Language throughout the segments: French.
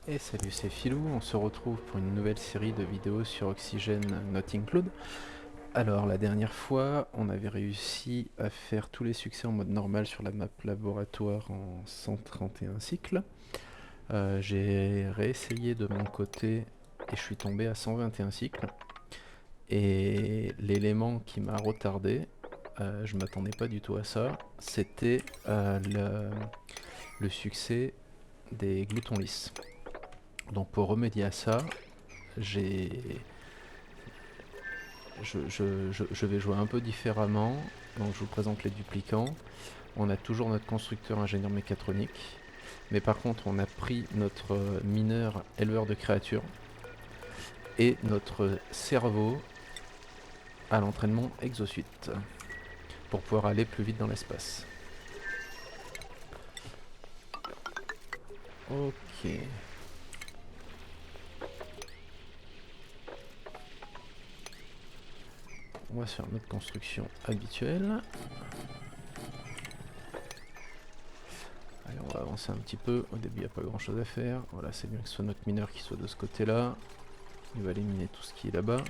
Et salut, c'est Philou, on se retrouve pour une nouvelle série de vidéos sur Oxygen Not Include. Alors la dernière fois, on avait réussi à faire tous les succès en mode normal sur la map laboratoire en 131 cycles. J'ai réessayé de mon côté et je suis tombé à 121 cycles. Et l'élément qui m'a retardé, je m'attendais pas du tout à ça, c'était le succès des gloutons lisses. Donc pour remédier à ça, j'ai je vais jouer un peu différemment. Donc je vous présente les duplicants. On a toujours notre constructeur ingénieur mécatronique. Mais par contre, on a pris notre mineur éleveur de créatures et notre cerveau à l'entraînement exosuite pour pouvoir aller plus vite dans l'espace. Ok. On va se faire notre construction habituelle. Allez, on va avancer un petit peu. Au début, il n'y a pas grand chose à faire. Voilà, c'est bien que ce soit notre mineur qui soit de ce côté-là. Il va éliminer tout ce qui est là-bas.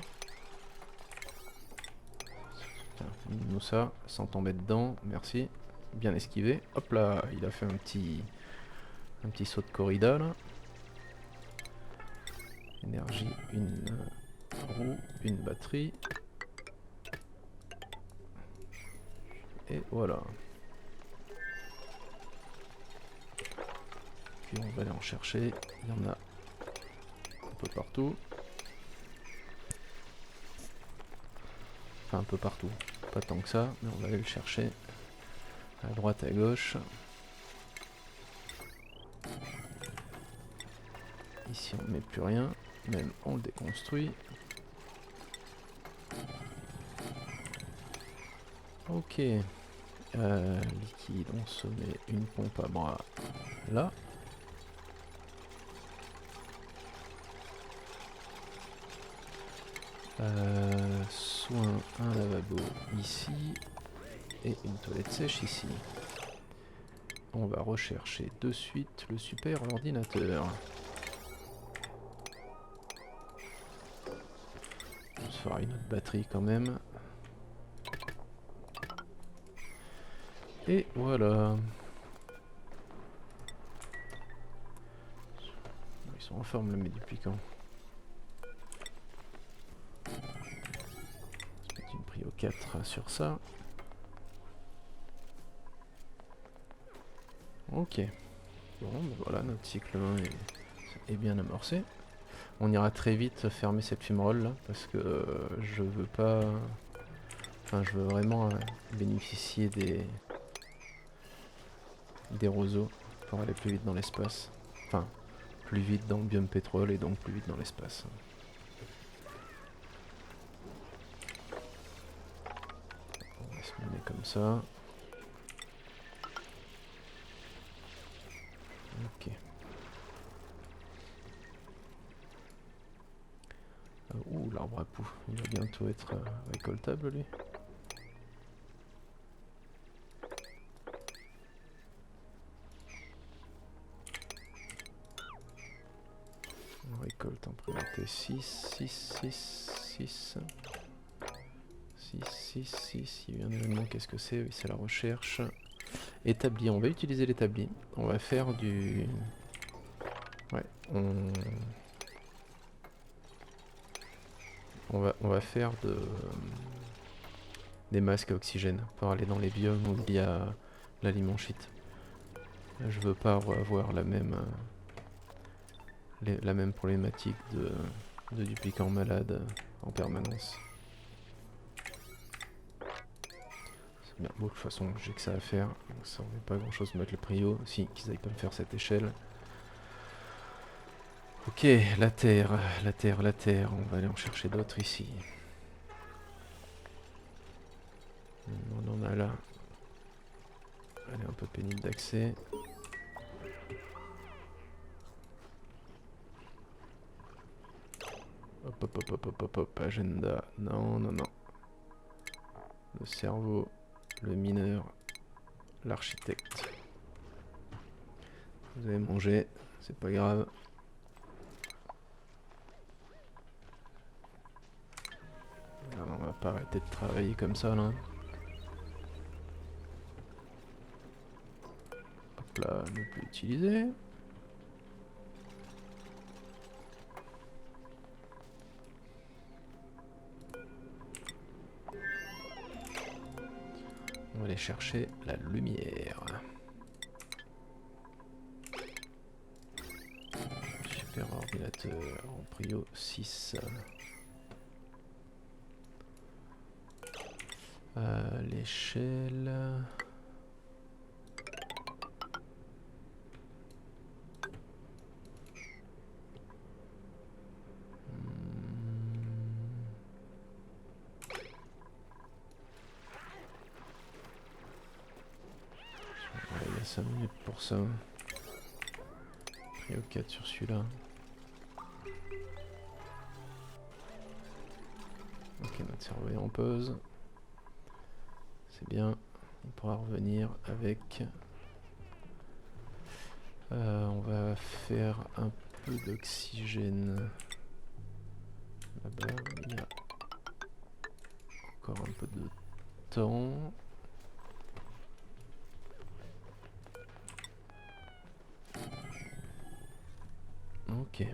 Nous ça, sans tomber dedans, merci. Bien esquivé. Hop là, il a fait un petit saut de corrida là. Énergie, une roue, une batterie. Et voilà. Puis on va aller en chercher. Il y en a un peu partout. Enfin un peu partout. Pas tant que ça, mais on va aller le chercher. À droite, à gauche. Ici on ne met plus rien. Même on le déconstruit. Ok. Liquide, on se met une pompe à bras là. Soin, un lavabo ici et une toilette sèche ici. On va rechercher de suite le super ordinateur. On se fera une autre batterie quand même. Et voilà. Ils sont en forme le méduplicant. On va mettre une prio 4 sur ça. Ok. Bon, ben voilà, notre cycle 1 est bien amorcé. On ira très vite fermer cette fumerole là, parce que je veux pas... Enfin, je veux vraiment bénéficier des roseaux pour aller plus vite dans l'espace. Enfin, plus vite dans le biome pétrole et donc plus vite dans l'espace. On va se mener comme ça. Ok. Ouh, l'arbre à poux. Il va bientôt être récoltable lui. On récolte en priorité 6, 6, 6, 6. 6, 6, 6. Il y a eu un événement, qu'est-ce que c'est? Oui, c'est la recherche. Établi, on va utiliser l'établi. On va faire du... Ouais, on va faire des masques à oxygène pour aller dans les biomes où il y a l'aliment shit. Je veux pas avoir la même problématique de duplicants malades en permanence. C'est bien, bon, de toute façon j'ai que ça à faire, donc ça on met pas grand chose de mettre le prio, si qu'ils aillent pas me faire cette échelle. Ok, la terre, la terre, la terre, on va aller en chercher d'autres ici. On en a là. Elle est un peu pénible d'accès. Hop, hop, hop, hop, hop, hop, hop, agenda. Non, non, non. Le cerveau, le mineur, l'architecte. Vous avez mangé, c'est pas grave. pas arrêter de travailler comme ça là. Hop là, ne plus utiliser. On va aller chercher la lumière. Super ordinateur en prio 6. L'échelle. Il y a 5 minutes pour ça. Prio 4 sur celui-là. Ok, notre cerveau est en pause. C'est bien. On pourra revenir avec. On va faire un peu d'oxygène. Là-bas, il y a encore un peu de temps. Ok.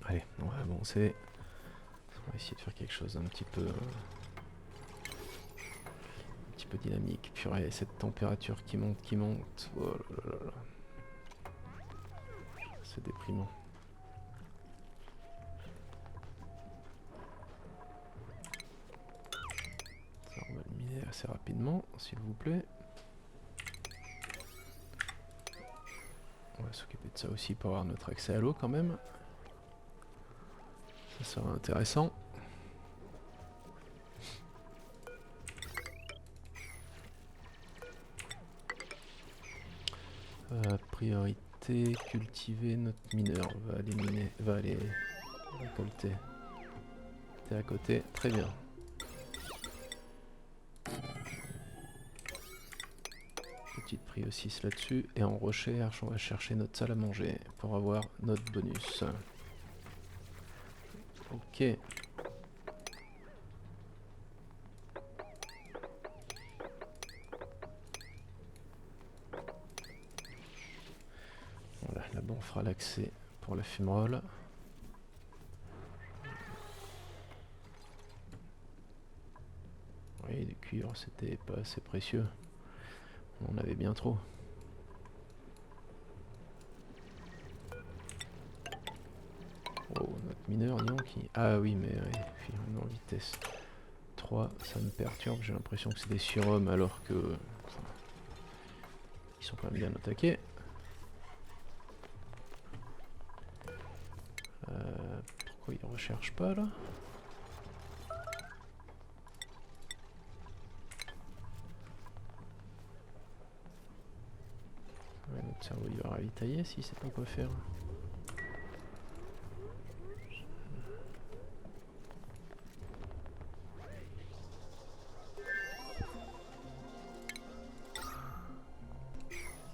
Allez, on va avancer. On va essayer de faire quelque chose d'un petit peu dynamique. Purée, cette température qui monte. Oh là là là. C'est déprimant. Ça, on va le miner assez rapidement, s'il vous plaît. On va s'occuper de ça aussi pour avoir notre accès à l'eau quand même. Ça sera intéressant. Priorité, cultiver notre mineur. Va aller miner, va aller récolter. T'es à côté, très bien. Petite prio 6 là-dessus. Et en recherche, on va chercher notre salle à manger pour avoir notre bonus. Ok. Voilà, là-bas on fera l'accès pour la fumerole. Oui, du cuivre, c'était pas assez précieux. On en avait bien trop. Oh, notre mineur, non qui... Ah oui, mais oui, finalement en vitesse 3, ça me perturbe. J'ai l'impression que c'est des surhommes alors que... Enfin, ils sont quand même bien attaqués. Pourquoi ils recherchent pas là? Ouais, notre cerveau il va ravitailler s'il sait pas quoi faire.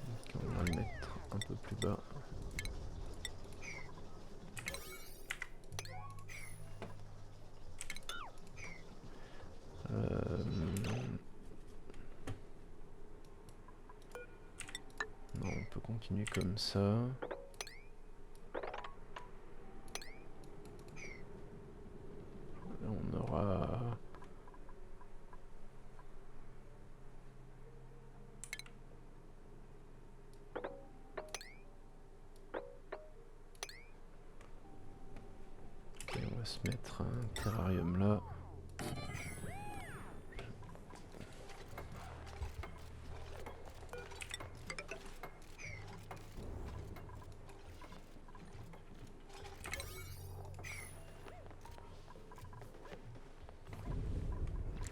Donc on va le mettre un peu plus bas. Non, on peut continuer comme ça. Là, on aura... Ok, on va se mettre un terrarium là.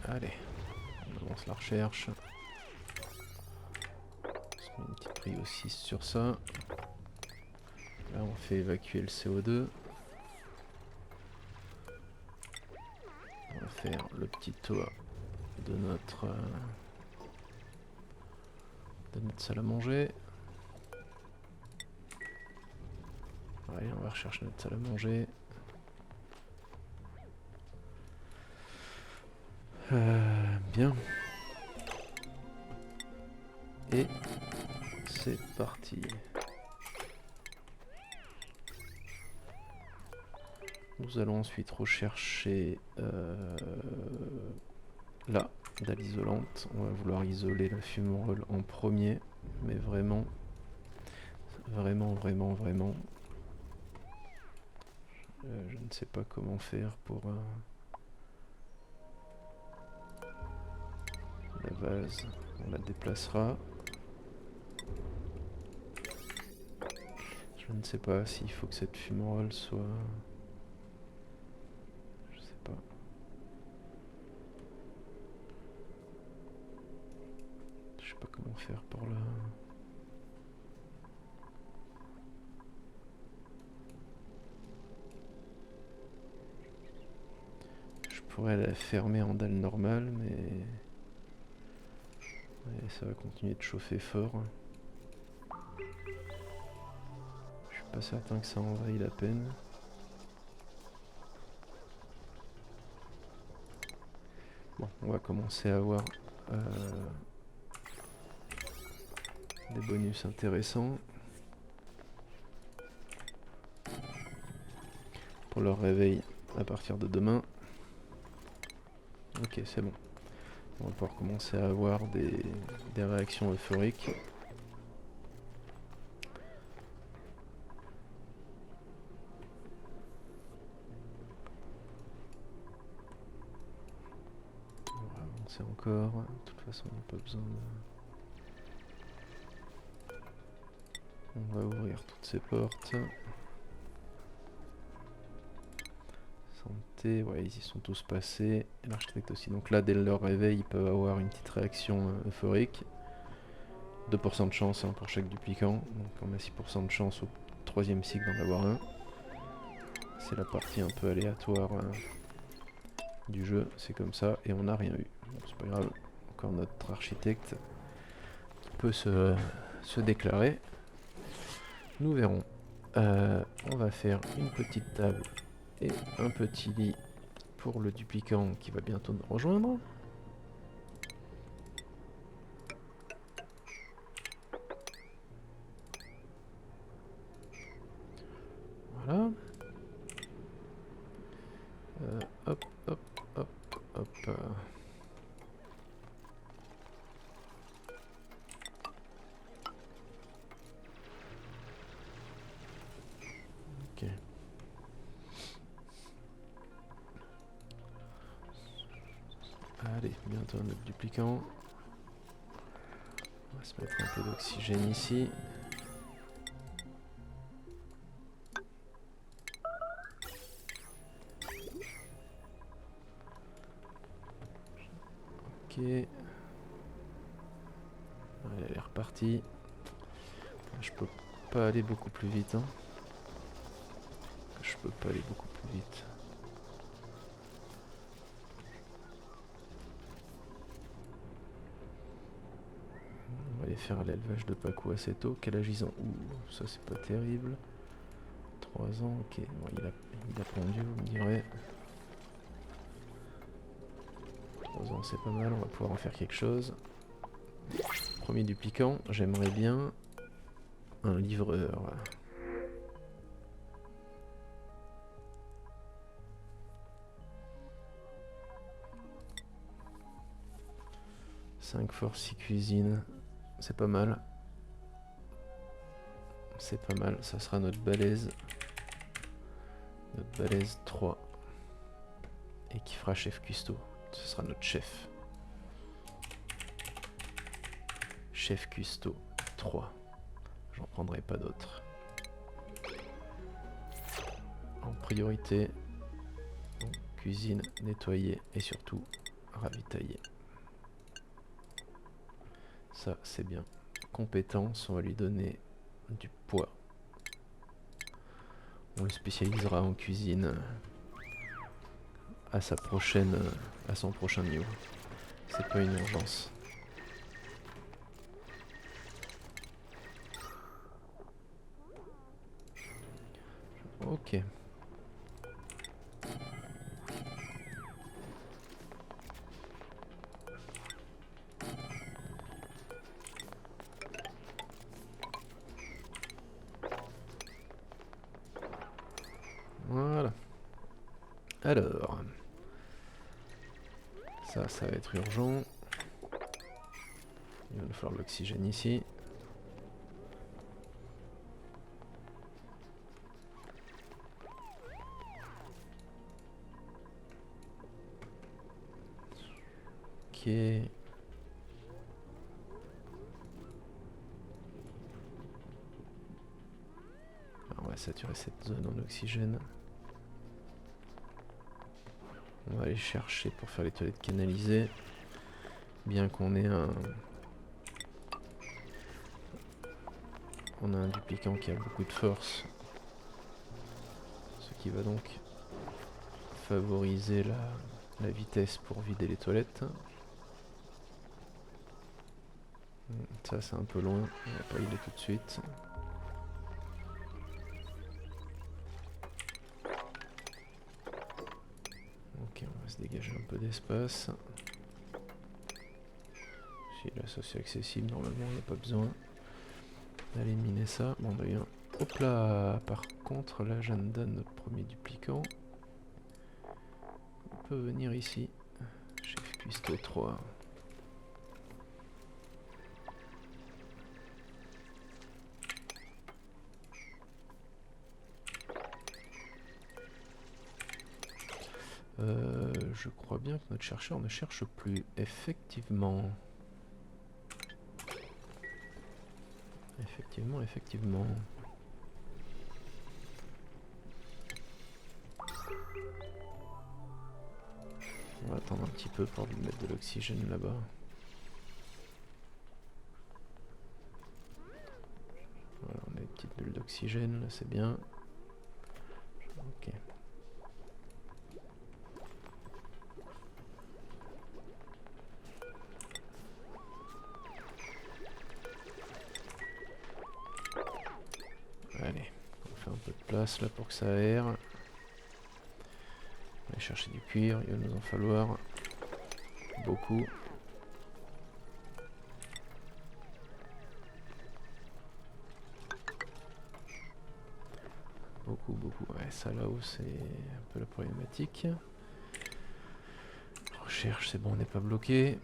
Allez, on avance la recherche. On se met une petite prio 6 sur ça. Là on fait évacuer le CO2. On va faire le petit tour de notre salle à manger. Allez, on va rechercher notre salle à manger. Bien. Et c'est parti. Nous allons ensuite rechercher la dalle isolante. On va vouloir isoler la fumerole en premier, mais vraiment, vraiment. Je ne sais pas comment faire pour la vase. On la déplacera. Je ne sais pas s'il faut que cette fumerole soit... Je sais pas. Je sais pas comment faire pour la... Je pourrais la fermer en dalle normale, mais ça va continuer de chauffer fort. Je suis pas certain que ça en vaille la peine. Bon, on va commencer à avoir des bonus intéressants pour leur réveil à partir de demain. Ok, c'est bon. On va pouvoir commencer à avoir des réactions euphoriques. On va avancer encore. De toute façon, on n'a pas besoin de... On va ouvrir toutes ces portes. Santé, ouais, ils y sont tous passés. Et l'architecte aussi. Donc là, dès leur réveil, ils peuvent avoir une petite réaction euphorique. 2% de chance pour chaque duplicant. Donc on a 6% de chance au 3e cycle d'en avoir un. C'est la partie un peu aléatoire du jeu. C'est comme ça. Et on n'a rien eu. Bon, c'est pas grave. Encore notre architecte qui peut se déclarer. Nous verrons. On va faire une petite table et un petit lit pour le duplicant qui va bientôt nous rejoindre. Voilà. Hop. Ok. Allez, bientôt un autre duplicant. On va se mettre un peu d'oxygène ici. Ok. Allez, elle est repartie. Je peux pas aller beaucoup plus vite. On va aller faire l'élevage de Paco assez tôt. Quel âge ils ont? Ouh, ça c'est pas terrible. 3 ans, ok. Bon, il a pondu, vous me direz. 3 ans c'est pas mal, on va pouvoir en faire quelque chose. Premier duplicant, j'aimerais bien un livreur. 5 force, 6 cuisine, c'est pas mal. C'est pas mal, ça sera notre balèze. Notre balèze 3. Et qui fera chef cuistot. Ce sera notre chef. Chef cuistot 3. J'en prendrai pas d'autres. En priorité, cuisine, nettoyer et surtout ravitailler. Ça c'est bien. Compétence, on va lui donner du poids. On le spécialisera en cuisine à son prochain niveau. C'est pas une urgence. Ok. Alors, ça va être urgent. Il va nous falloir l'oxygène ici. Ok. Alors on va saturer cette zone en oxygène. On va aller chercher pour faire les toilettes canalisées. Bien qu'on ait on a un duplicant qui a beaucoup de force. Ce qui va donc favoriser la vitesse pour vider les toilettes. Ça c'est un peu loin, on va pas y aller tout de suite. Ok, on va se dégager un peu d'espace. Si là ça c'est accessible, normalement il n'y a pas besoin d'aller miner ça. Bon d'ailleurs, hop là. Par contre là je donne notre premier duplicant. On peut venir ici. Chef cuistot 3. Je crois bien que notre chercheur ne cherche plus. Effectivement. Effectivement. On va attendre un petit peu pour lui mettre de l'oxygène là-bas. Voilà, on a une petite bulle d'oxygène, là c'est bien. Ok. Allez, on fait un peu de place là pour que ça aère. On va aller chercher du cuir, il va nous en falloir beaucoup. Beaucoup. Ouais, ça là-haut c'est un peu la problématique. Recherche, c'est bon, on n'est pas bloqué.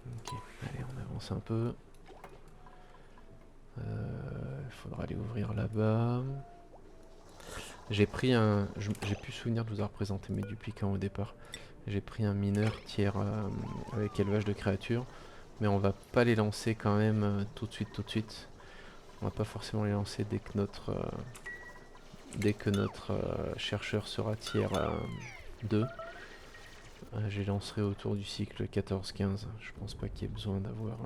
Ok, allez, on avance un peu. Il faudra aller ouvrir là-bas. J'ai pris un... J'ai plus souvenir de vous avoir présenté mes duplicants au départ. J'ai pris un mineur tiers avec élevage de créatures. Mais on va pas les lancer quand même tout de suite. On va pas forcément les lancer dès que notre chercheur sera tiers 2. Je les lancerai autour du cycle 14-15. Je pense pas qu'il y ait besoin d'avoir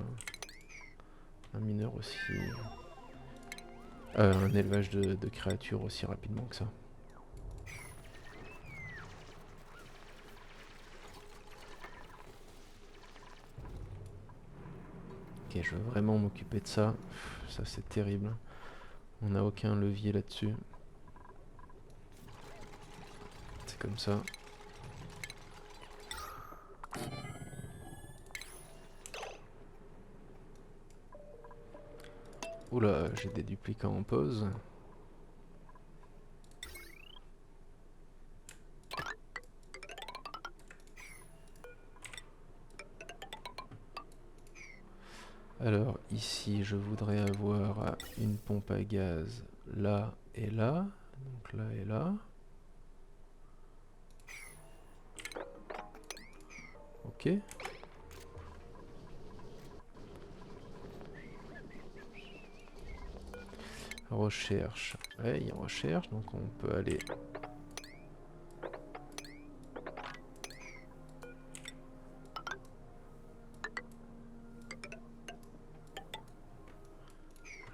un mineur aussi... un élevage de créatures aussi rapidement que ça. Ok, je veux vraiment m'occuper de ça. Ça c'est terrible. On n'a aucun levier là-dessus. C'est comme ça. Oula, j'ai des duplicants en pause. Alors ici je voudrais avoir une pompe à gaz là et là. Donc là et là. Ok. Recherche. Ouais, il recherche, donc on peut aller...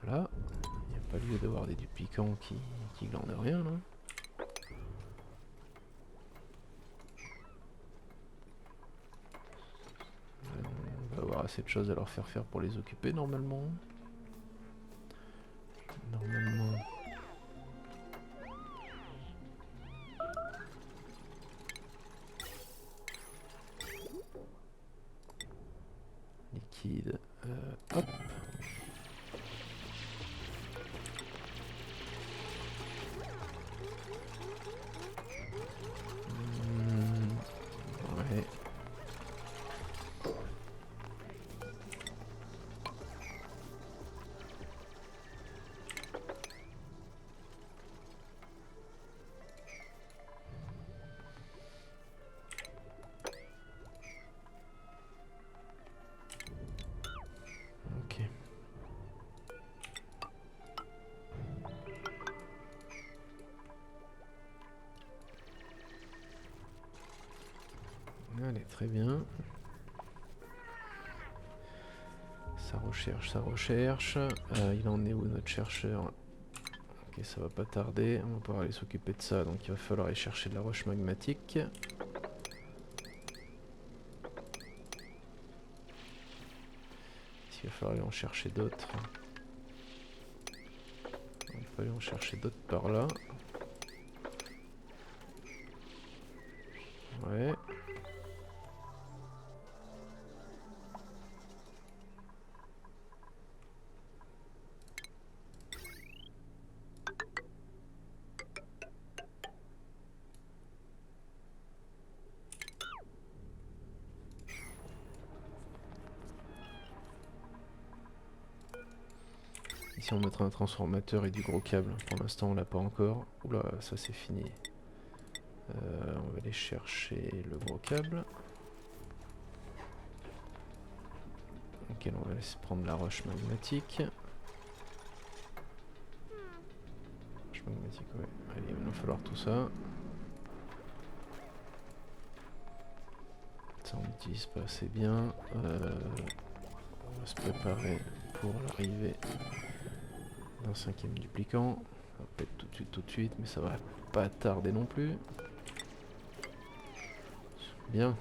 Là. Il n'y a pas lieu d'avoir des duplicants qui glandent rien là. On va avoir assez de choses à leur faire faire pour les occuper normalement. Hop. Ouais. Ok. Allez, très bien. Ça recherche, ça recherche. Il en est où notre chercheur? Ok, ça va pas tarder. On va pouvoir aller s'occuper de ça. Donc il va falloir aller chercher de la roche magmatique. Il va falloir aller en chercher d'autres. On peut aller en chercher d'autres par là. Ouais. Ici on mettra un transformateur et du gros câble. Pour l'instant on l'a pas encore. Oula, ça c'est fini. On va aller chercher le gros câble. Ok, on va laisser prendre la roche magmatique. Roche magmatique, ouais. Allez, il va nous falloir tout ça. Ça on n'utilise pas assez bien. On va se préparer pour l'arrivée d'un 5e duplicant. Ça va pas être tout de suite, mais ça va pas tarder non plus. Bien.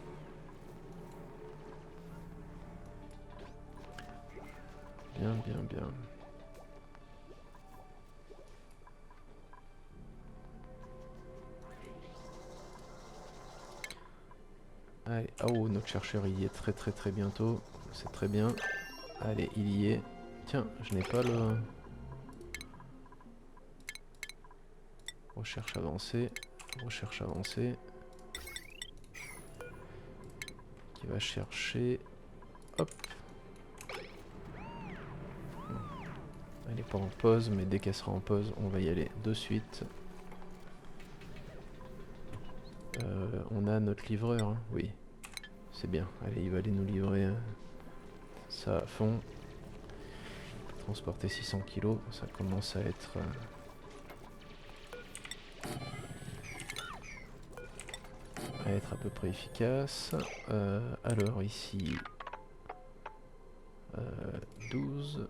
Bien, bien, bien. Allez, oh, notre chercheur il y est très bientôt. C'est très bien. Allez, il y est. Tiens, je n'ai pas le... Recherche avancée. Recherche avancée. Qui va chercher... Hop. Elle n'est pas en pause, mais dès qu'elle sera en pause, on va y aller de suite. On a notre livreur, hein. Oui. C'est bien. Allez, il va aller nous livrer ça à fond. Transporter 600 kg, ça commence à être... à peu près efficace. Alors ici... 12...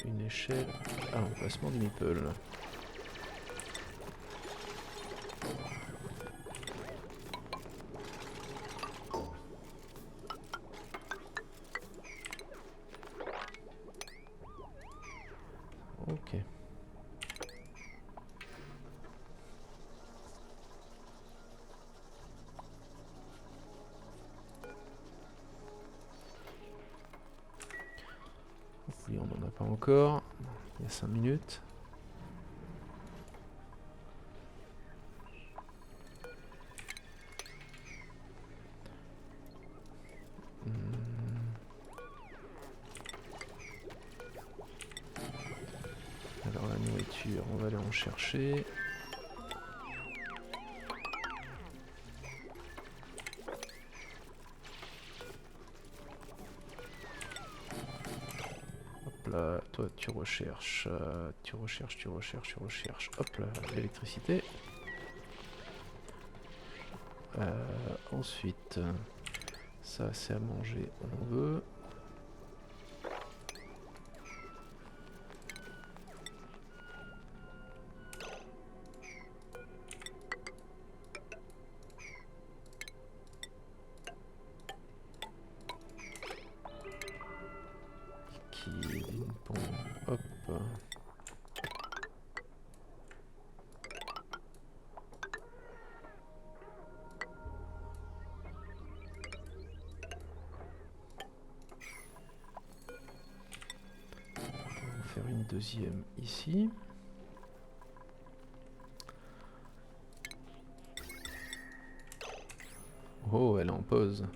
Une échelle... Ah, un placement de meeple. Ok. Oui, on n'en a pas encore. Il y a 5 minutes. Alors la nourriture, on va aller en chercher. Hop là, toi tu recherches, tu recherches. Hop là, l'électricité. Ensuite, ça c'est à manger, on veut. Qui est une pompe, hop. une deuxième ici. Oh, elle est en pause.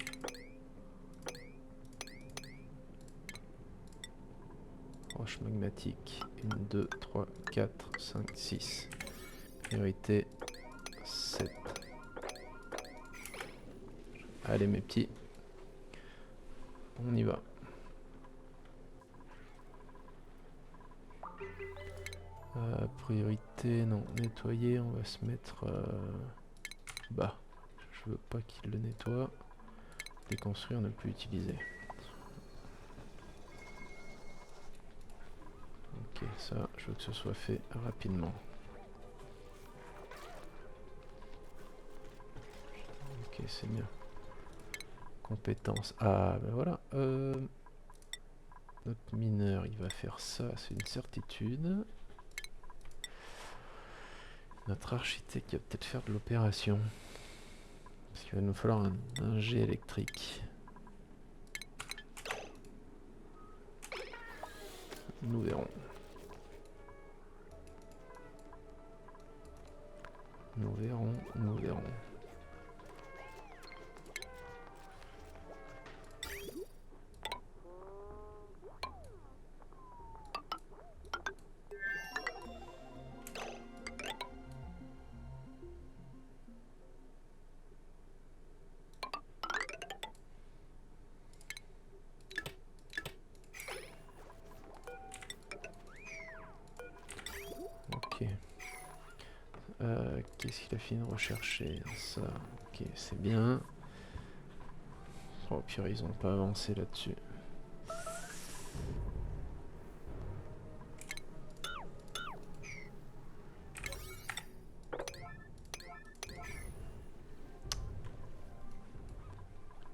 Roche magmatique. 1, 2, 3, 4, 5, 6. Priorité 7. Allez mes petits. On y va. Priorité, non. Nettoyer, on va se mettre bas. Je veux pas qu'il le nettoie. Déconstruire, ne plus utiliser. Ok, ça, je veux que ce soit fait rapidement. Ok, c'est bien. Compétences. Ah, ben voilà. Notre mineur, il va faire ça, c'est une certitude. Notre architecte, il va peut-être faire de l'opération. Parce qu'il va nous falloir un jet électrique. Nous verrons. Nous verrons, nous verrons. Ok. Qu'est-ce qu'il a fini de rechercher? Ça, ok, c'est bien. Oh purée, ils ont pas avancé là-dessus. On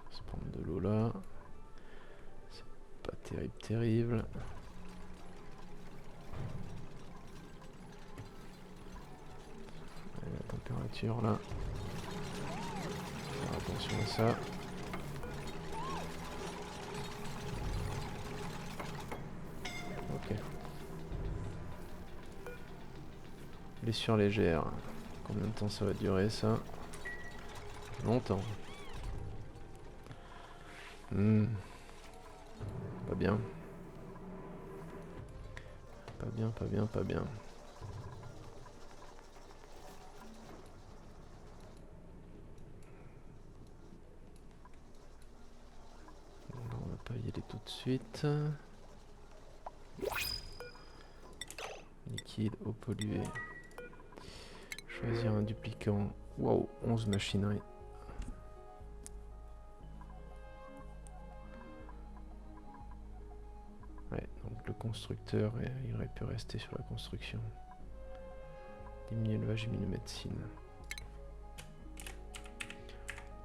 va se prendre de l'eau là. C'est pas terrible, terrible. Allez, la température là. Faire attention à ça. Ok. Blessure légère. Combien de temps ça va durer ça? Longtemps. Pas bien. Pas bien, pas bien, pas bien. On va pas y aller tout de suite. Liquide, eau polluée. Choisir un duplicant. Wow, 11 machineries. Ouais, donc le constructeur, il aurait pu rester sur la construction. Diminuer élevage, diminuer médecine.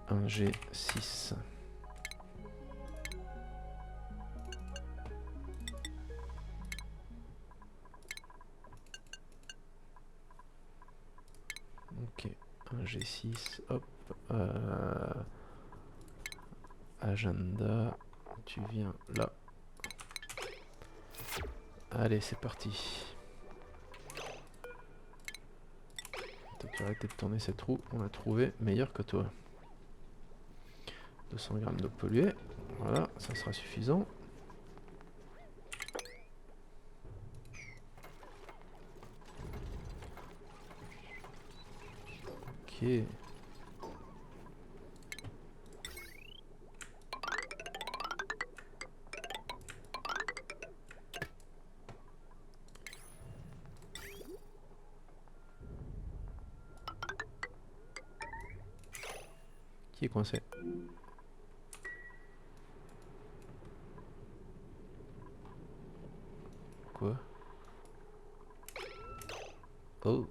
1G6. Ok, 1G6, hop. Agenda, tu viens là. Allez, c'est parti. Tu vas arrêter de tourner cette roue, on l'a trouvé meilleur que toi. 200 grammes d'eau polluée, voilà, ça sera suffisant. Ok. Qui est coincé? Quoi? Oh.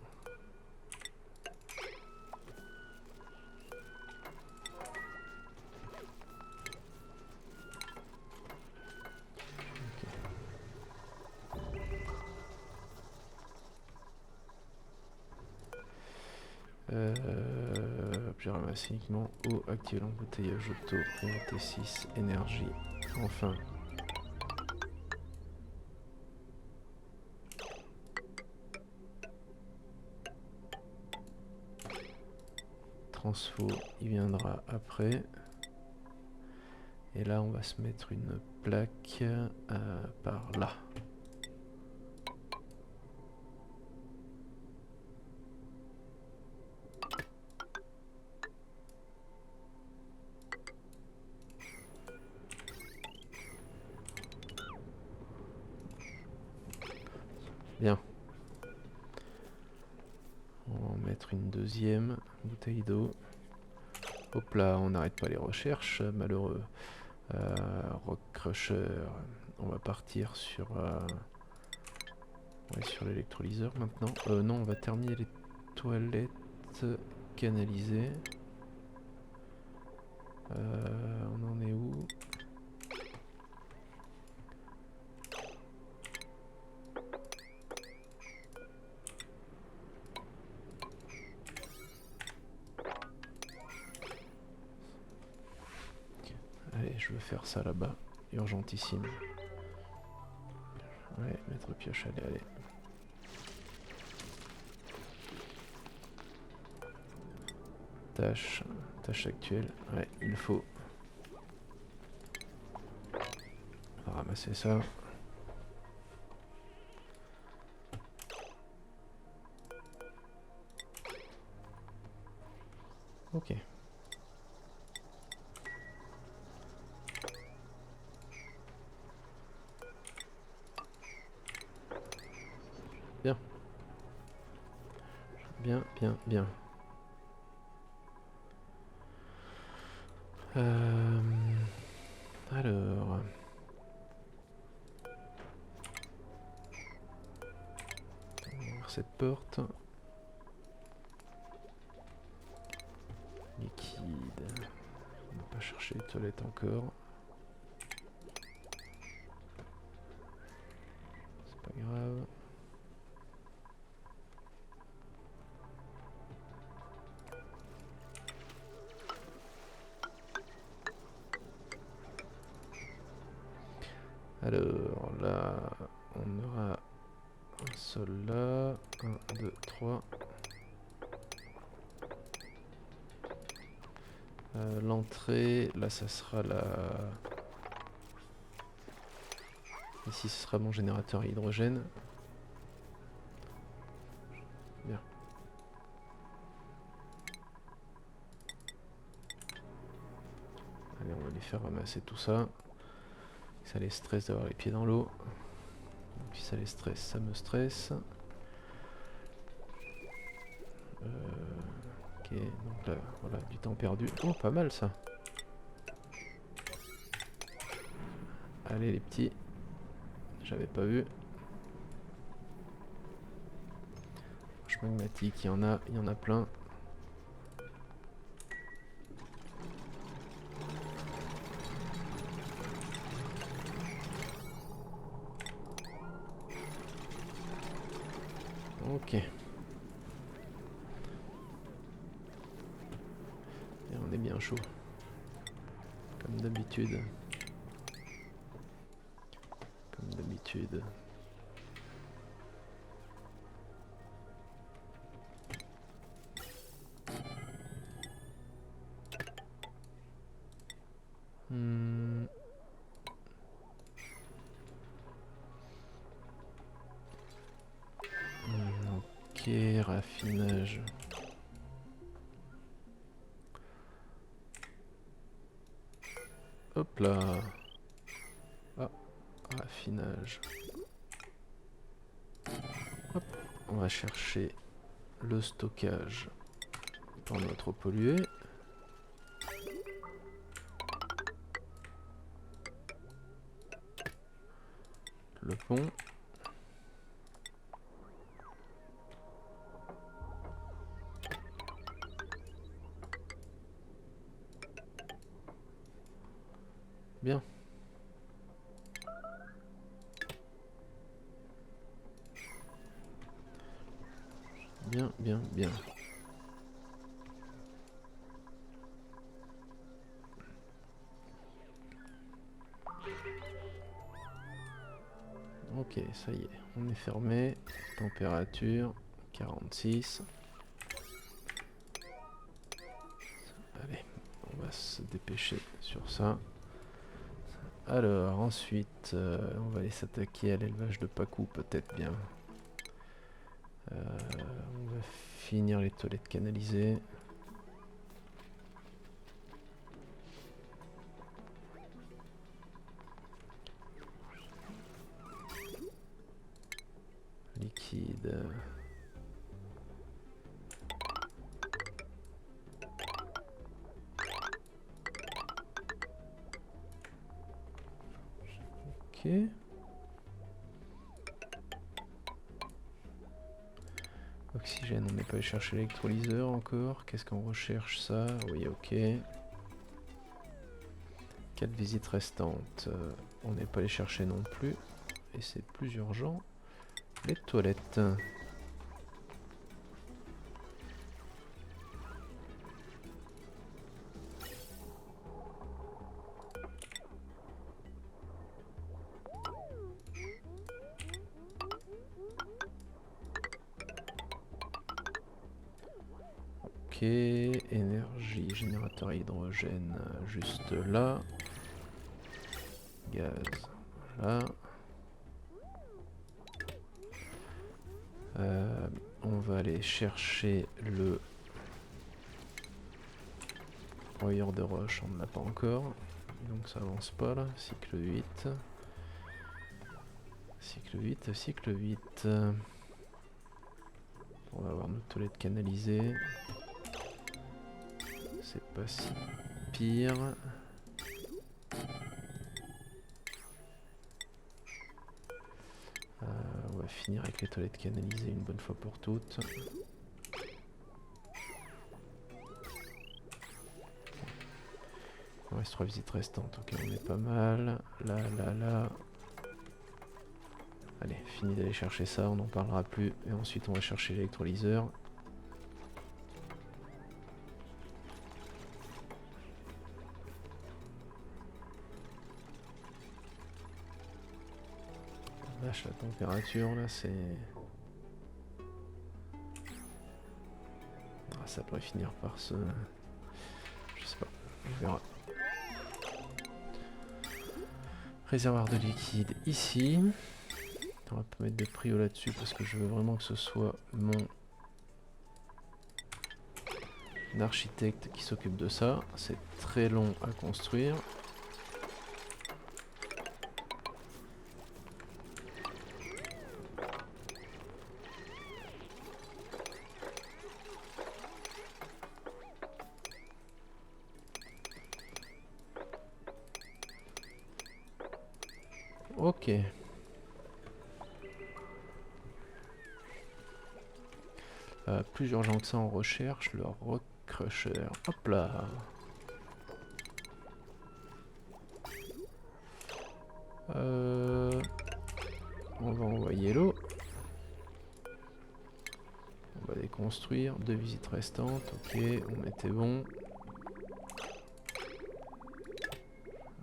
J'ai ramassé uniquement eau, activer l'embouteillage auto, priorité 6, énergie. Enfin. transfo il viendra après. Et là on va se mettre une plaque par là. Bien. On va en mettre une deuxième bouteille d'eau. Hop là, on n'arrête pas les recherches, malheureux. Rock Crusher. On va partir sur, sur l'électrolyseur maintenant. Non, on va terminer les toilettes canalisées. On en est où? Allez, je veux faire ça là-bas. Urgentissime. Ouais, maître pioche, allez, allez. Tâche actuelle. Ouais, il faut. On va ramasser ça. Ok. Bien. Bien, bien, bien. Alors... On va ouvrir cette porte. Liquide. On va pas chercher les toilettes encore. C'est pas grave. Alors là, on aura un sol là. 1, 2, 3. L'entrée, là ça sera la... Ici ce sera mon générateur à hydrogène. Bien. Allez, on va les faire ramasser tout ça. Ça les stresse d'avoir les pieds dans l'eau. Si ça les stresse, ça me stresse. Ok, donc là, voilà, du temps perdu. Oh, pas mal ça. Allez les petits. J'avais pas vu. Roche magmatique, il y en a plein. Ok. Et on est bien chaud. Comme d'habitude. Comme d'habitude. Ok, raffinage. Hop là. Ah, raffinage. Hop, on va chercher le stockage pour notre eau polluée. Le pont. Bien. Bien, bien, bien. Ok, ça y est, on est fermé. Température 46. Allez, on va se dépêcher sur ça. Alors ensuite, on va aller s'attaquer à l'élevage de Pacou, peut-être bien. On va finir les toilettes canalisées. Liquide. Ok. Oxygène, on n'est pas allé chercher l'électrolyseur encore. Qu'est-ce qu'on recherche ça? Oui, ok. 4 visites restantes. On n'est pas allé chercher non plus. Et c'est plus urgent. Les toilettes. Ok, énergie, générateur à hydrogène, juste là. Gaz, là. On va aller chercher le broyeur de roche, on ne l'a pas encore. Donc ça avance pas là, cycle 8. Cycle 8, cycle 8. On va avoir notre toilette canalisée. C'est pas si pire. On va finir avec les toilettes canalisées une bonne fois pour toutes. Il reste 3 visites restantes, ok, on est pas mal. Là, là, là. Allez, fini d'aller chercher ça, on n'en parlera plus. Et ensuite on va chercher l'électrolyseur. Vache, la température là, c'est... Ah, ça pourrait finir par se... Je sais pas, on verra. Réservoir de liquide ici. On va pas mettre de prio là-dessus parce que je veux vraiment que ce soit mon architecte qui s'occupe de ça. C'est très long à construire. Ok. Plus urgent que ça, on recherche le rock crusher. Hop là. On va envoyer l'eau. On va déconstruire. 2 visites restantes. Ok, on était bon.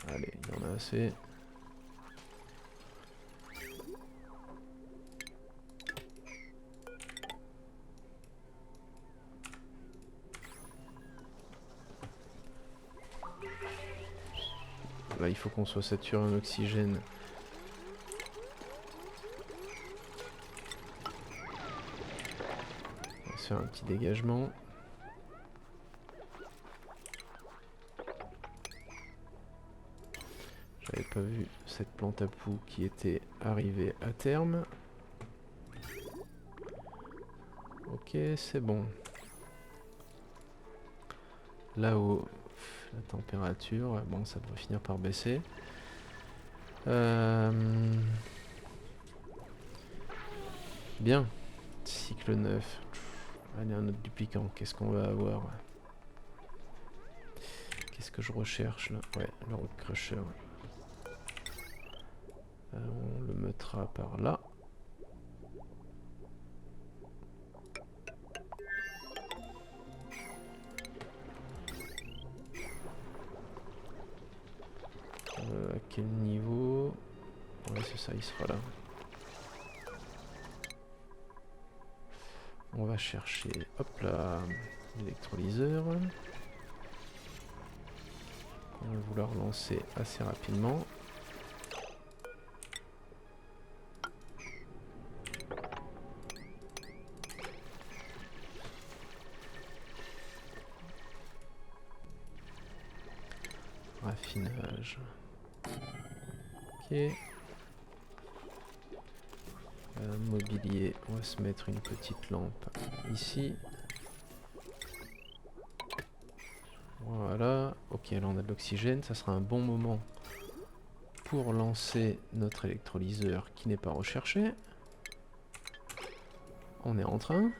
Allez, il y en a assez. Là, il faut qu'on soit saturé en oxygène. On va se faire un petit dégagement. J'avais pas vu cette plante à poux qui était arrivée à terme. Ok, c'est bon. Là-haut, la température, bon, ça devrait finir par baisser. Bien. Cycle 9. Allez, un autre du piquant. Qu'est-ce qu'on va avoir? Qu'est-ce que je recherche là? Ouais, le rock crusher. On le mettra par là. À quel niveau? Ouais, c'est ça, il sera là. On va chercher, hop là, l'électrolyseur. On va vouloir lancer assez rapidement. Raffinage. Ok. Mobilier, on va se mettre une petite lampe ici. Voilà. Ok, là on a de l'oxygène, ça sera un bon moment pour lancer notre électrolyseur qui n'est pas recherché. On est en train.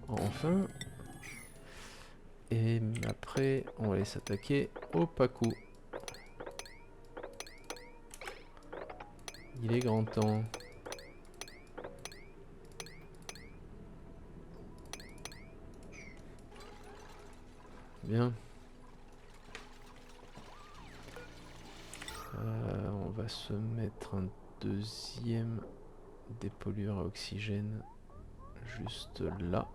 Enfin. Et après, on va aller s'attaquer au Pacu. Il est grand temps. Bien. On va se mettre un deuxième dépollueur à oxygène juste là.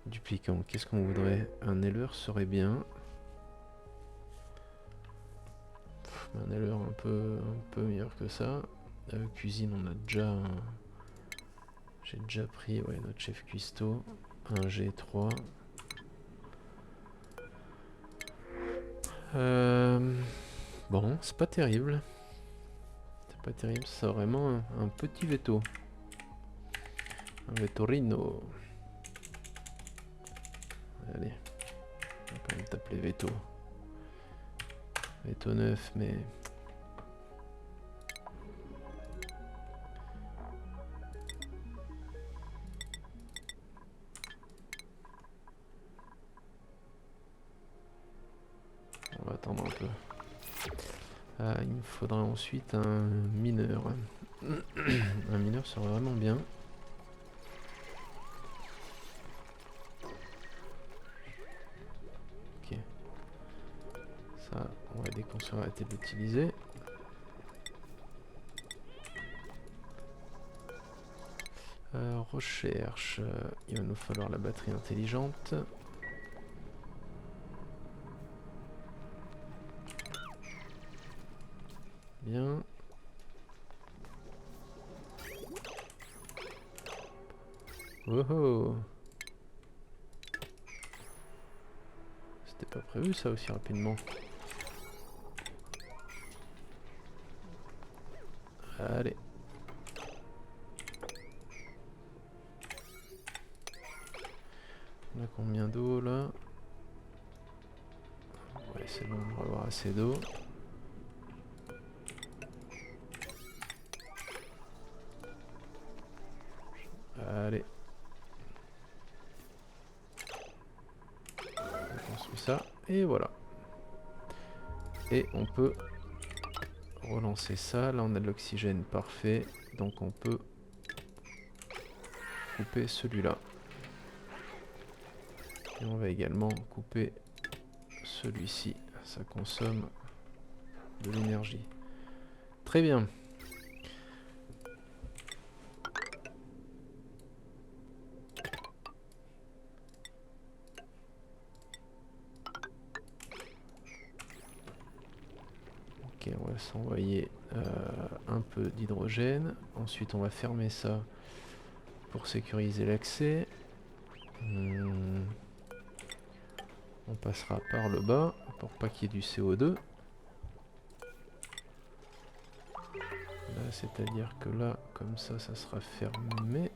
Duplicant, qu'est-ce qu'on voudrait? Un healer serait bien. Un healer un peu meilleur que ça. Cuisine, on a déjà... J'ai déjà pris notre chef cuistot. Un G3. Bon, c'est pas terrible. C'est pas terrible, c'est vraiment un petit veto. Un Vettorino. Allez, on va quand même t'appeler veto. Veto 9, mais... On va attendre un peu. Il me faudra ensuite un mineur. Un mineur serait vraiment bien. Ok. Ça, on va dès qu'on sera arrêté de l'utiliser. Recherche. Il va nous falloir la batterie intelligente. Bien. Oh oh. C'était pas prévu ça aussi rapidement. Allez. On a combien d'eau là? Ouais, c'est bon, on va avoir assez d'eau. Allez. On construit ça. Et voilà. Et on peut relancer ça. Là, on a de l'oxygène parfait. Donc on peut couper celui-là. Et on va également couper celui-ci. Ça consomme de l'énergie. Très bien. Ok, on va s'envoyer un peu d'hydrogène. Ensuite, on va fermer ça pour sécuriser l'accès. On passera par le bas pour pas qu'il y ait du CO2. Là, c'est-à-dire que là, comme ça, ça sera fermé.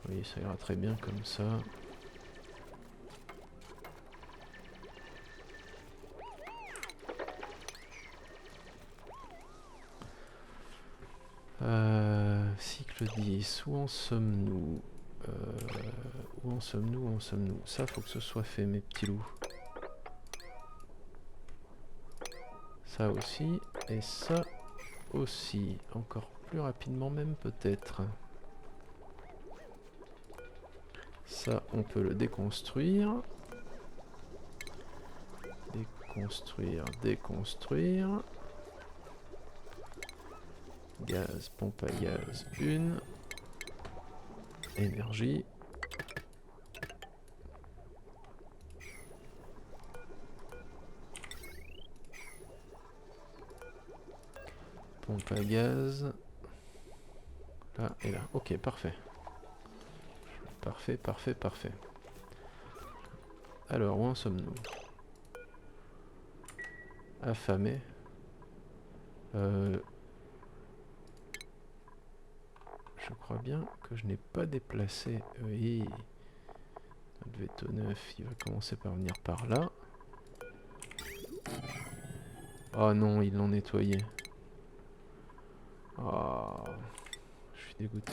Oui, ça ira très bien comme ça. Cycle 10, où en sommes-nous? Où en sommes-nous? Où en sommes-nous? Ça, faut que ce soit fait, mes petits loups. Ça aussi, et ça aussi. Encore plus rapidement même, peut-être. Ça, on peut le déconstruire. Déconstruire, déconstruire. Gaz, pompe à gaz, 1. Énergie. Pompe à gaz. Là et là. Ok, parfait. Parfait, parfait, parfait. Alors, où en sommes-nous? Affamé. Je crois bien que je n'ai pas déplacé. Oui. Notre veto 9, il va commencer par venir par là. Oh non, ils l'ont nettoyé. Oh, je suis dégoûté.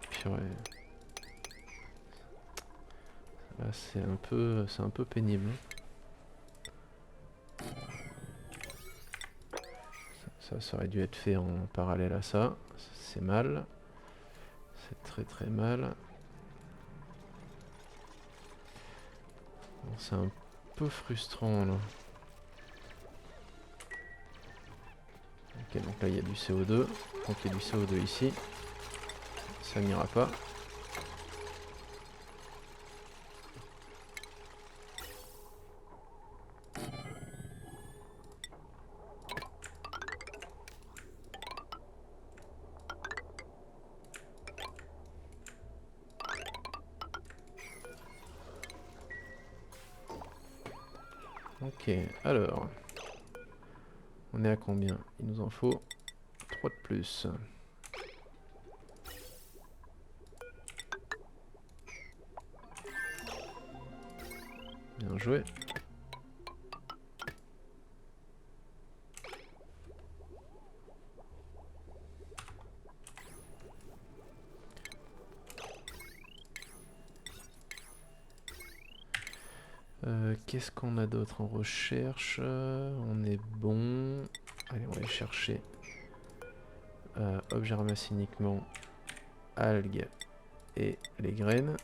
Purée. Là, c'est un peu pénible. Ça aurait dû être fait en parallèle à ça. C'est mal. C'est très très mal. Bon, c'est un peu frustrant là. Ok, donc là il y a du CO2. Donc il y a du CO2 ici. Ça n'ira pas. Ok, alors. On est à combien? Il nous en faut 3 de plus. Bien joué. Qu'est-ce qu'on a d'autre en recherche? On est bon. Allez, on va aller chercher. Objet ramassé uniquement. Algues et les graines.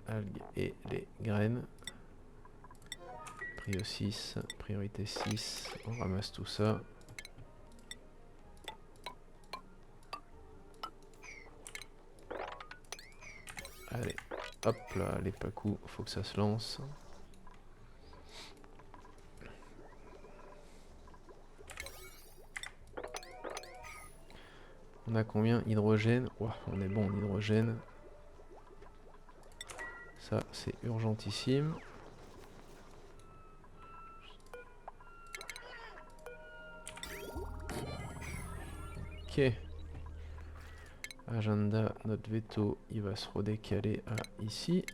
Algues et les graines. Prio 6, priorité 6. On ramasse tout ça. Allez, hop là, les pacous, faut que ça se lance. On a combien? Hydrogène. Ouah, on est bon en hydrogène. Ça, c'est urgentissime. Ok. Agenda, notre veto, il va se redécaler à ici.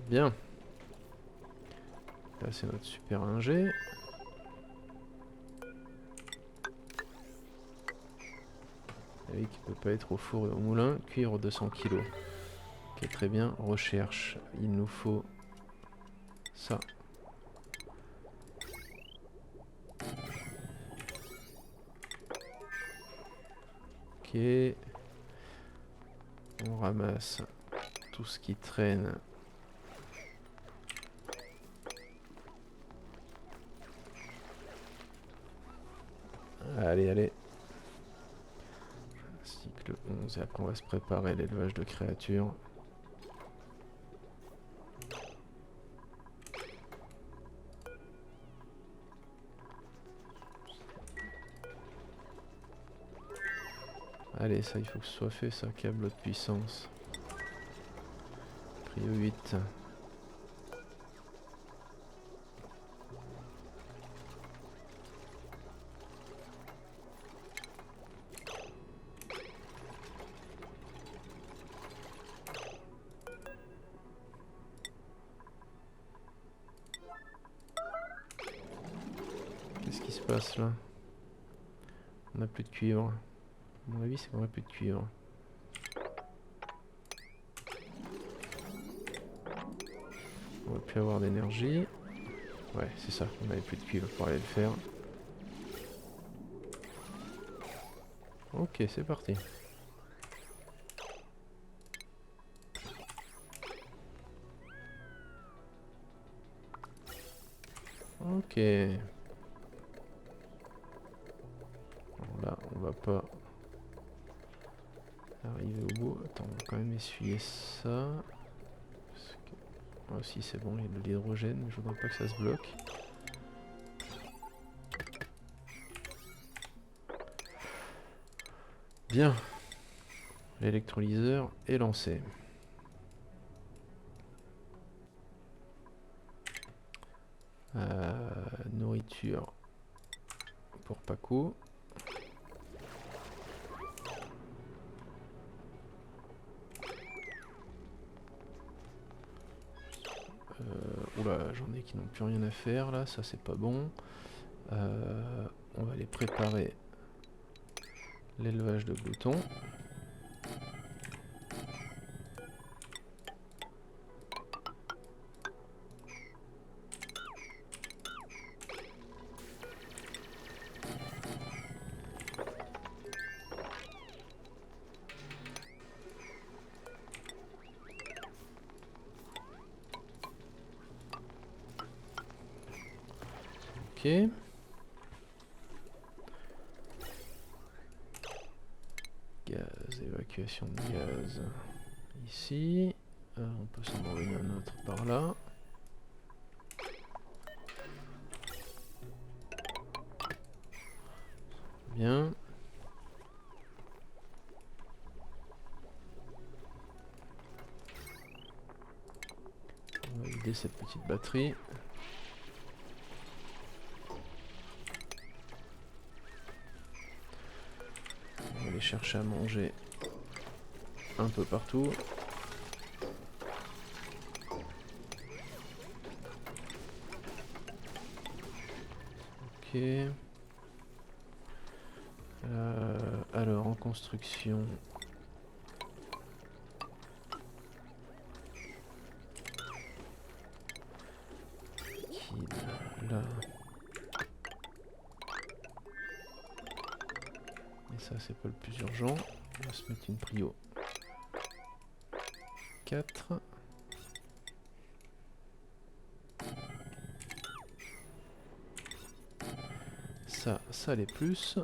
Bien. Là, c'est notre super ingé. Et qui peut pas être au four et au moulin. Cuivre 200 kg. Ok, très bien. Recherche. Il nous faut ça. Ok. On ramasse tout ce qui traîne. Allez, allez. Cycle 11. Et après, on va se préparer l'élevage de créatures. Allez, ça, il faut que ce soit fait, ça. Câble de puissance. Prio 8. Qu'est-ce qui se passe là? On n'a plus de cuivre. À mon avis, c'est qu'on n'a plus de cuivre. On va plus avoir d'énergie. Ouais, c'est ça, on n'avait plus de cuivre pour aller le faire. Ok, c'est parti. Ok. Alors là, on va pas arriver au bout. Attends, on va quand même essuyer ça. Parce que... Ah, si, c'est bon, il y a de l'hydrogène, mais je voudrais pas que ça se bloque. Bien. L'électrolyseur est lancé. Nourriture pour Paco. Oula, j'en ai qui n'ont plus rien à faire là, ça c'est pas bon. On va les préparer l'élevage de gloutons. Ok. Gaz, évacuation de gaz. Ici. On peut s'en envoyer un autre par là. Bien. On va vider cette petite batterie. On va aller chercher à manger un peu partout. Ok. Alors en construction. Là. Et ça c'est pas le plus urgent. On va se mettre une prio 4. Ça les plus.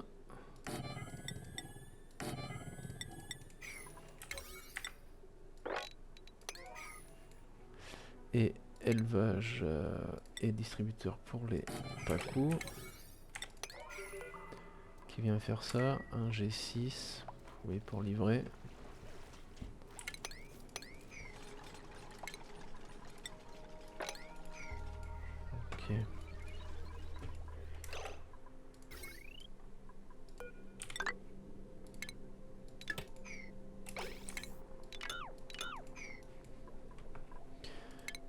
Et élevage et distributeur pour les Paco. Qui vient faire ça, un G6, oui, pour livrer. Ok.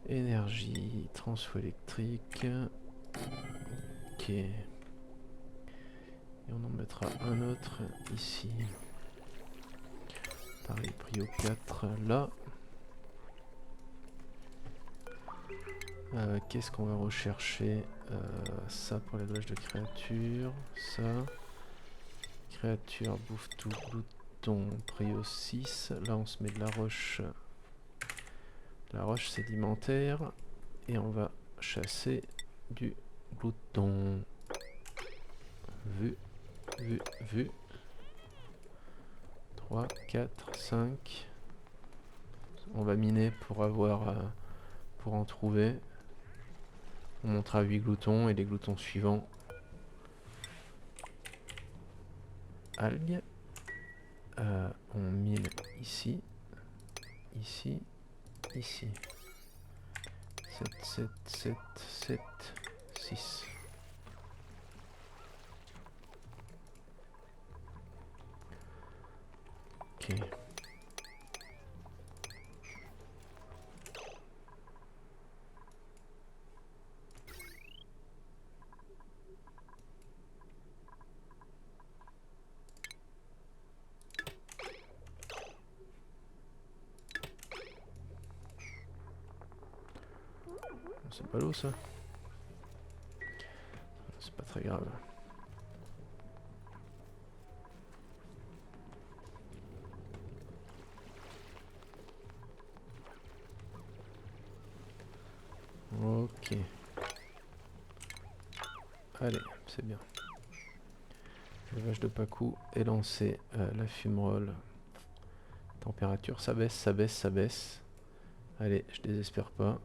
Énergie, transfo électrique. Ok. Et on en mettra un autre ici. Pareil, prio 4 là. Qu'est-ce qu'on va rechercher? Ça pour l'élevage de créatures. Ça. Créature, bouffe tout, glouton, prio 6. Là on se met de la roche. La roche sédimentaire. Et on va chasser du glouton. Vu. 3, 4, 5. On va miner pour avoir... pour en trouver. On montera 8 gloutons et les gloutons suivants. Algues. On mine ici. Ici. 7, 6. Ok. C'est pas l'eau ça. C'est pas très grave. Ok. Allez, c'est bien. Le vache de Pacou est lancé. La fumerole. Température, ça baisse, ça baisse, ça baisse. Allez, je désespère pas.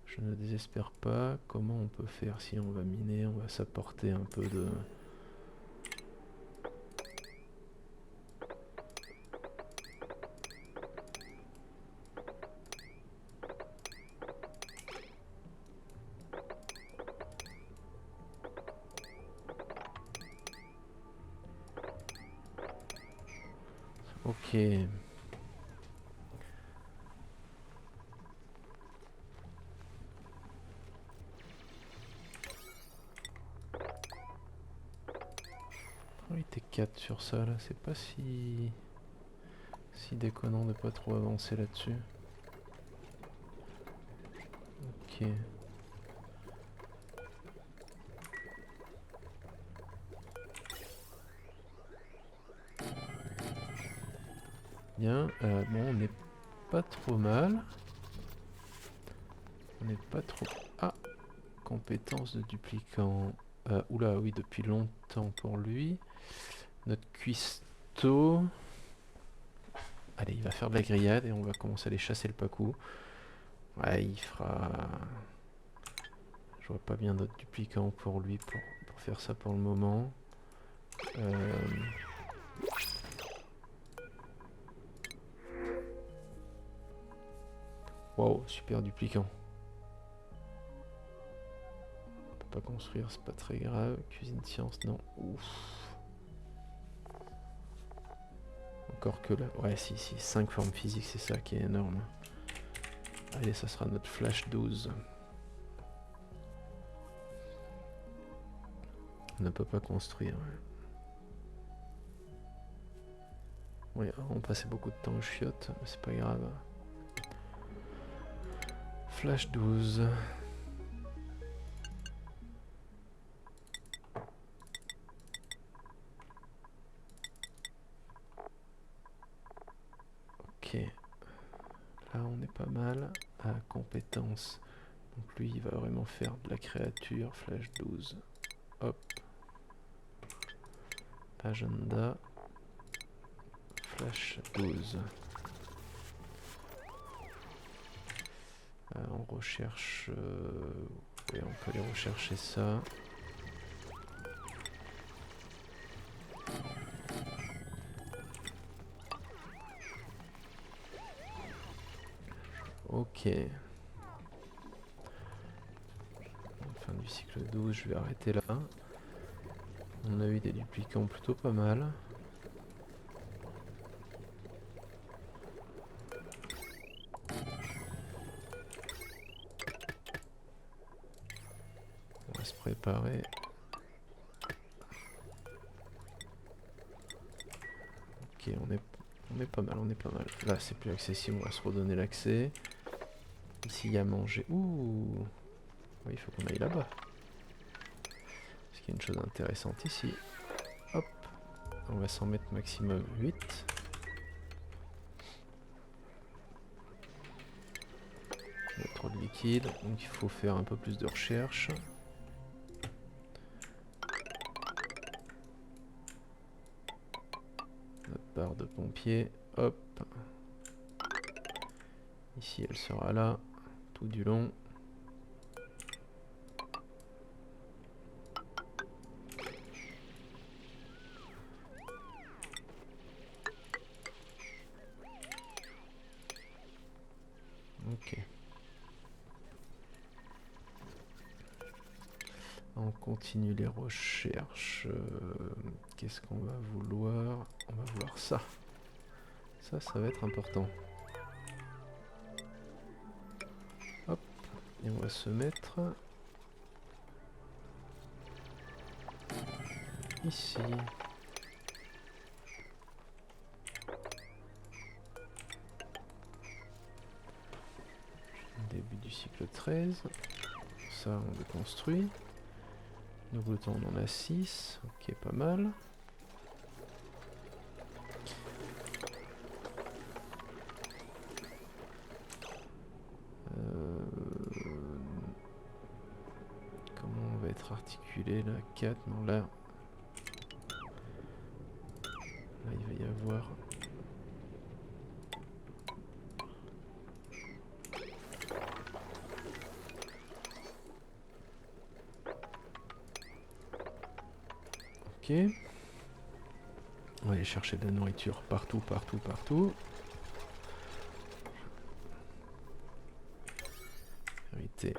Je ne désespère pas. Comment on peut faire si on va miner? On va s'apporter un peu de... Ok. Priorité 4 sur ça là, c'est pas si déconnant de pas trop avancer là-dessus. Ok. Bien, bon, on n'est pas trop mal. On n'est pas trop... Ah, compétence de duplicant. Oula, oui, depuis longtemps pour lui. Notre cuistot... Allez, il va faire de la grillade et on va commencer à aller chasser le Pacou. Ouais, il fera... Je vois pas bien d'autres duplicants pour lui pour faire ça pour le moment. Wow, super duplicant. On peut pas construire, c'est pas très grave. Cuisine science, non. Ouf. Encore que là. Ouais, si, 5 formes physiques, c'est ça qui est énorme. Allez, ça sera notre flash 12. On ne peut pas construire. Oui, on passait beaucoup de temps au chiottes, mais c'est pas grave. Flash 12. Ok. Là, on est pas mal. À compétences. Donc lui, il va vraiment faire de la créature. Flash 12. Hop. Agenda. Flash 12. On recherche... oui, on peut aller rechercher ça. Ok. Fin du cycle 12, je vais arrêter là. On a eu des duplicants plutôt pas mal. On va se préparer. Ok, on est pas mal, on est pas mal. Là, c'est plus accessible, on va se redonner l'accès. Ici, il y a manger. Ouh! Oui, il faut qu'on aille là-bas. Parce qu'il y a une chose intéressante ici. Hop! On va s'en mettre maximum 8. Il y a trop de liquide, donc il faut faire un peu plus de recherche. Notre barre de pompier, hop. Ici, elle sera là, tout du long. Ok. On continue les recherches. Qu'est-ce qu'on va vouloir? On va vouloir ça. Ça va être important. Hop. Et on va se mettre... ici. Début du cycle 13. Ça, on le construit. Nouveau temps, on en a 6. Ok, pas mal. être articulé là, 4, non là. Là il va y avoir... Ok. On va aller chercher de la nourriture partout, partout, partout. Vérité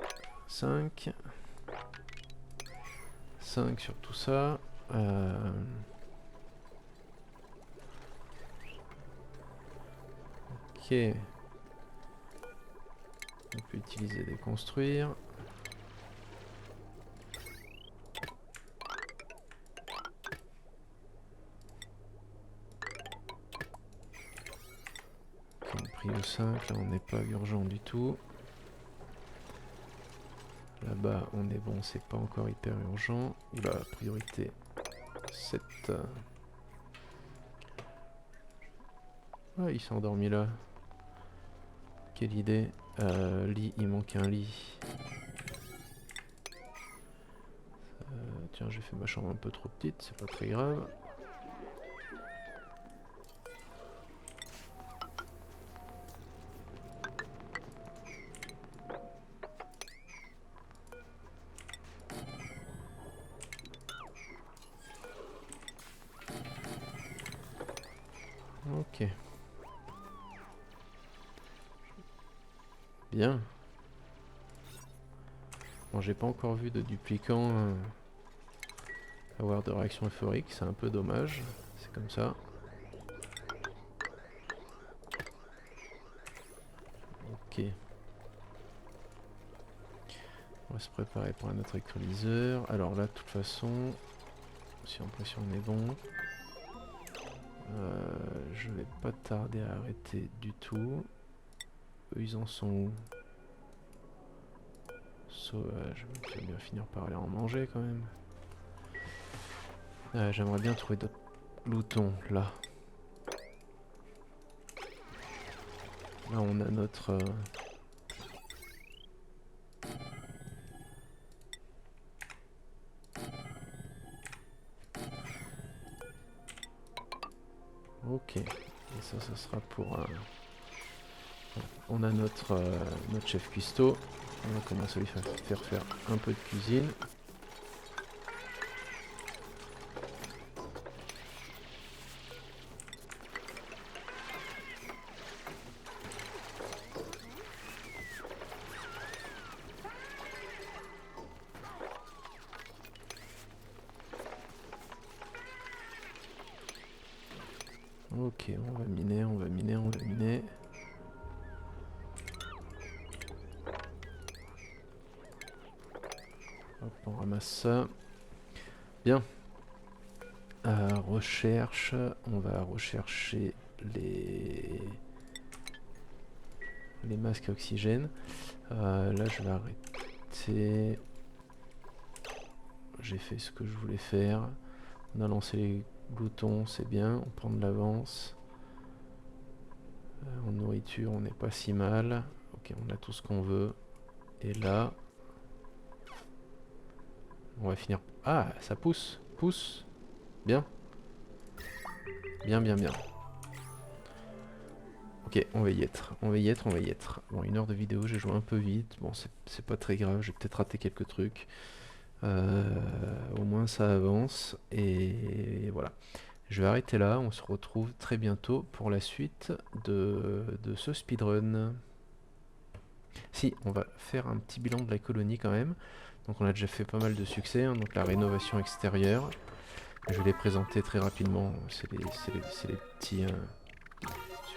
5. 5 sur tout ça. Ok. On peut utiliser des construire. Ok, une prio 5, là on n'est pas urgent du tout. Là-bas on est bon, c'est pas encore hyper urgent. Oula, priorité 7. Ah, il s'est endormi là. Quelle idée. Lit, il manque un lit. Tiens, j'ai fait ma chambre un peu trop petite, c'est pas très grave. Ok. Bien. Bon, j'ai pas encore vu de duplicant avoir de réaction euphorique, c'est un peu dommage. C'est comme ça. Ok. On va se préparer pour un autre électrolyseur. Alors là, de toute façon, si en pression on est bon, je vais pas tarder à arrêter du tout. Eux, ils en sont où? Sauvage, je vais bien finir par aller en manger quand même. J'aimerais bien trouver d'autres gloutons, là. Là, on a notre... Ok, et ça, ce sera pour... On a notre chef cuistot. On va commencer à lui faire un peu de cuisine. Ok, on va miner, on va miner, on va miner. Hop, on ramasse ça. Bien. Recherche, on va rechercher les masques à oxygène. Là, je vais arrêter. J'ai fait ce que je voulais faire. On a lancé les gloutons, c'est bien. On prend de l'avance. En nourriture, on n'est pas si mal. Ok, on a tout ce qu'on veut. Et là, on va finir... Ah, ça pousse. Pousse. Bien. Bien, bien, bien. Ok, on va y être. On va y être, on va y être. Bon, 1 heure de vidéo, j'ai joué un peu vite. Bon, c'est pas très grave, j'ai peut-être raté quelques trucs. Au moins ça avance. Et voilà. Je vais arrêter là. On se retrouve très bientôt pour la suite de ce speedrun. Si, on va faire un petit bilan de la colonie quand même. Donc on a déjà fait pas mal de succès, hein, donc la rénovation extérieure. Je vais les présenter très rapidement, c'est les petits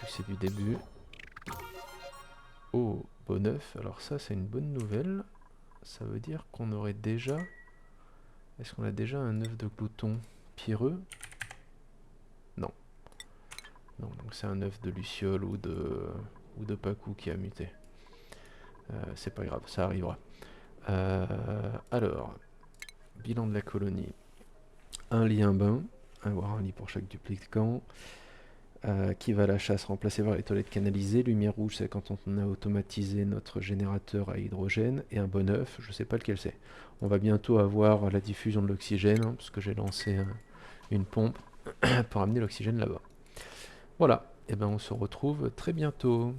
succès du début. Oh, bon œuf, alors ça c'est une bonne nouvelle. Ça veut dire qu'on aurait déjà... Est-ce qu'on a déjà un œuf de glouton pierreux? Non. Non, donc c'est un œuf de luciole ou de pacou qui a muté. C'est pas grave, ça arrivera. Alors, bilan de la colonie. Un lit, un bain. Avoir un lit pour chaque duplicant. qui va à la chasse, remplacé par les toilettes canalisées. Lumière rouge, c'est quand on a automatisé notre générateur à hydrogène. Et un bon œuf, je sais pas lequel c'est. On va bientôt avoir la diffusion de l'oxygène, hein, parce que j'ai lancé une pompe pour amener l'oxygène là-bas. Voilà, et ben on se retrouve très bientôt.